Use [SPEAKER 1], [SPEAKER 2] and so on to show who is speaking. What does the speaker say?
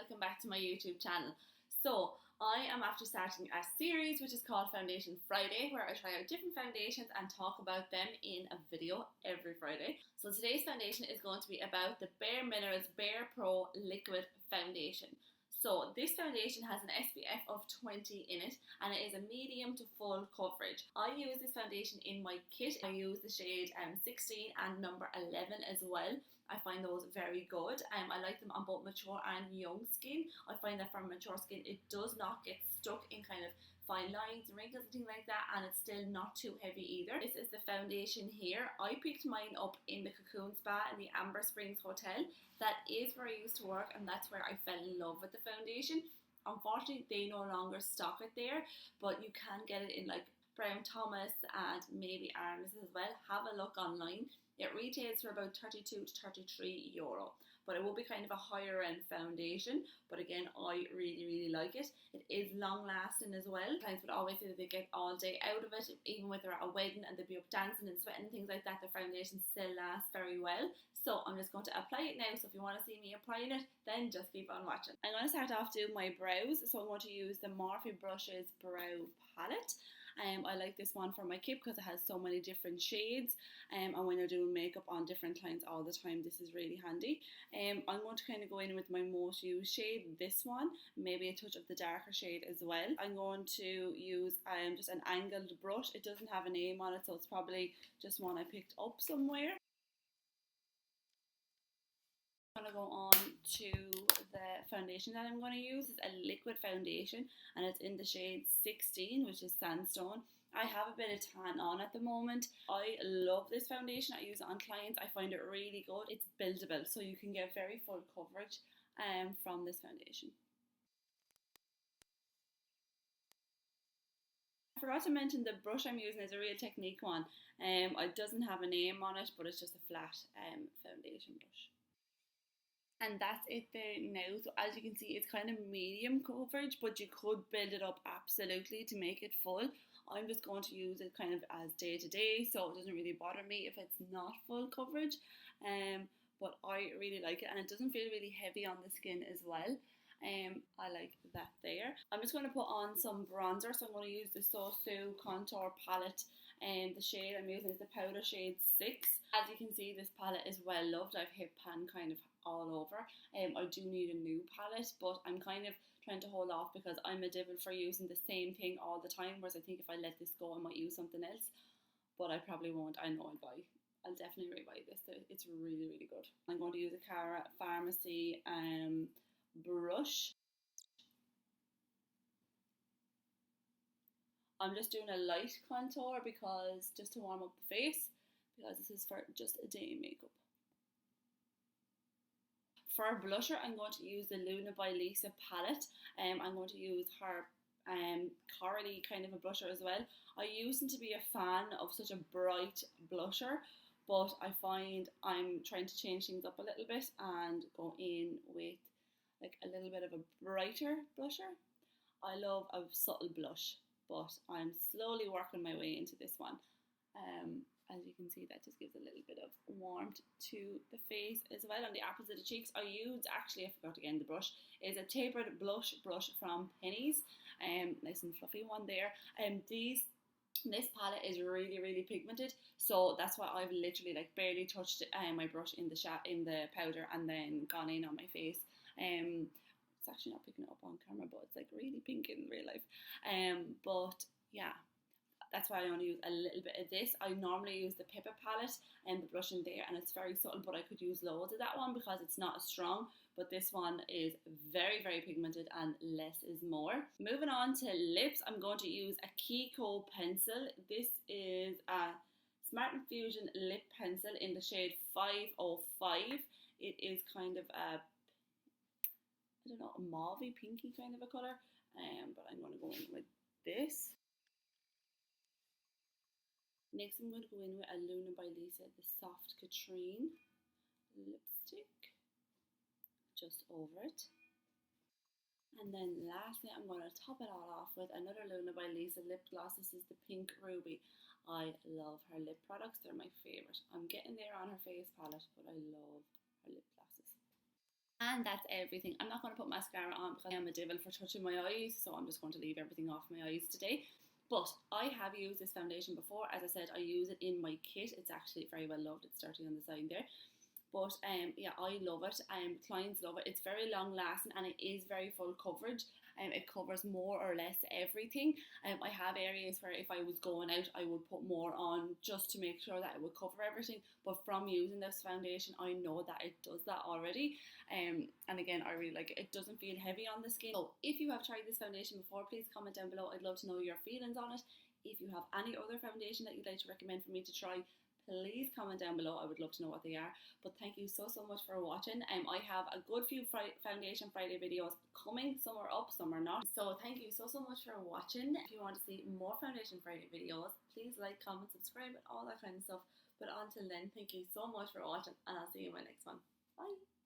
[SPEAKER 1] welcome back to my YouTube channel. So I am after starting a series which is called Foundation Friday, where I try out different foundations and talk about them in a video every Friday. So today's foundation is going to be about the Bare Minerals Bare Pro Liquid Foundation. So this foundation has an SPF of 20 in it, and it is a medium to full coverage. I use this foundation in my kit. I use the shade 16 and number 11 as well. I find those very good. I like them on both mature and young skin. I find that for mature skin it does not get stuck in kind of fine lines and wrinkles and things like that, and it's still not too heavy either. This is the foundation here. I picked mine up in the Cocoon Spa in the Amber Springs Hotel. That is where I used to work, and that's where I fell in love with the foundation. Unfortunately, they no longer stock it there, but you can get it in like Brown Thomas and maybe Arms as well. Have a look online. It retails for about 32 to 33 euro, but it will be kind of a higher end foundation. But again, I really like it. It is long lasting as well. Clients would always say that they get all day out of it, even when they're at a wedding and they'd be up dancing and sweating and things like that. The foundation still lasts very well. So I'm just going to apply it now. So if you want to see me applying it, then just keep on watching. I'm going to start off doing my brows. So I'm going to use the Morphe Brushes Brow Palette. I like this one for my kit because it has so many different shades, and when you're doing makeup on different clients all the time, this is really handy. I'm going to kind of go in with my most used shade, this one, maybe a touch of the darker shade as well. I'm going to use just an angled brush. It doesn't have a name on it, so it's probably just one I picked up somewhere. I'm going to go on to the foundation that I'm going to use. It's a liquid foundation and it's in the shade 16, which is Sandstone. I have a bit of tan on at the moment. I love this foundation. I use it on clients. I find it really good. It's buildable, so you can get very full coverage from this foundation. I forgot to mention the brush I'm using is a Real Technique one. It doesn't have a name on it, but it's just a flat foundation brush. And that's it there now. So as you can see, it's kind of medium coverage, but you could build it up absolutely to make it full. I'm just going to use it kind of as day to day, so it doesn't really bother me if it's not full coverage. But I really like it, and it doesn't feel really heavy on the skin as well. I like that there. I'm just going to put on some bronzer, so I'm going to use the So Su Contour Palette, and the shade I'm using is the powder shade 6. As you can see, this palette is well loved. I've hit pan kind of all over. I do need a new palette, but I'm kind of trying to hold off because I'm a devil for using the same thing all the time, whereas I think if I let this go I might use something else, but I probably won't. I know I'll definitely rebuy this. It's really good. I'm going to use a Cara Pharmacy brush. I'm just doing a light contour because just to warm up the face, because this is for just a day in makeup. For blusher, I'm going to use the Luna by Lisa palette. I'm going to use her corally kind of a blusher as well. I used to be a fan of such a bright blusher, but I find I'm trying to change things up a little bit and go in with like a little bit of a brighter blusher. I love a subtle blush, but I'm slowly working my way into this one. As you can see, that just gives a little bit of warmth to the face as well. On the apples of the cheeks, I used, actually I forgot again, the brush is a tapered blush brush from Penny's, nice and fluffy one there. This palette is really pigmented, so that's why I've literally like barely touched my brush in the powder and then gone in on my face. It's actually not picking it up on camera, but it's like really pink in real life. But yeah, that's why I only use a little bit of this. I normally use the Pippa palette and the blush in there, and it's very subtle, but I could use loads of that one because it's not as strong. But this one is very pigmented, and less is more. Moving on to lips, I'm going to use a Kiko pencil. This is a Smart Infusion lip pencil in the shade 505. It is kind of a, I don't know, a mauvey pinky kind of a colour, but I'm going to go in with this. Next, I'm going to go in with a Luna by Lisa, the Soft Katrine lipstick, just over it. And then lastly, I'm going to top it all off with another Luna by Lisa lip gloss. This is the Pink Ruby. I love her lip products. They're my favourite. I'm getting there on her face palette, but I love her lip glosses. And that's everything. I'm not going to put mascara on because I am a devil for touching my eyes, so I'm just going to leave everything off my eyes today. But I have used this foundation before. As I said, I use it in my kit. It's actually very well loved. It's dirty on the side there. But yeah, I love it. Clients love it. It's very long lasting and it is very full coverage. It covers more or less everything. I have areas where if I was going out, I would put more on just to make sure that it would cover everything. But from using this foundation, I know that it does that already. And again, I really like it. It doesn't feel heavy on the skin. So if you have tried this foundation before, please comment down below. I'd love to know your feelings on it. If you have any other foundation that you'd like to recommend for me to try, please comment down below. I would love to know what they are. But thank you so much for watching. I have a good few Foundation Friday videos coming. Some are up, some are not. So thank you so much for watching. If you want to see more Foundation Friday videos, please like, comment, subscribe, and all that kind of stuff. But until then, thank you so much for watching, and I'll see you in my next one. Bye.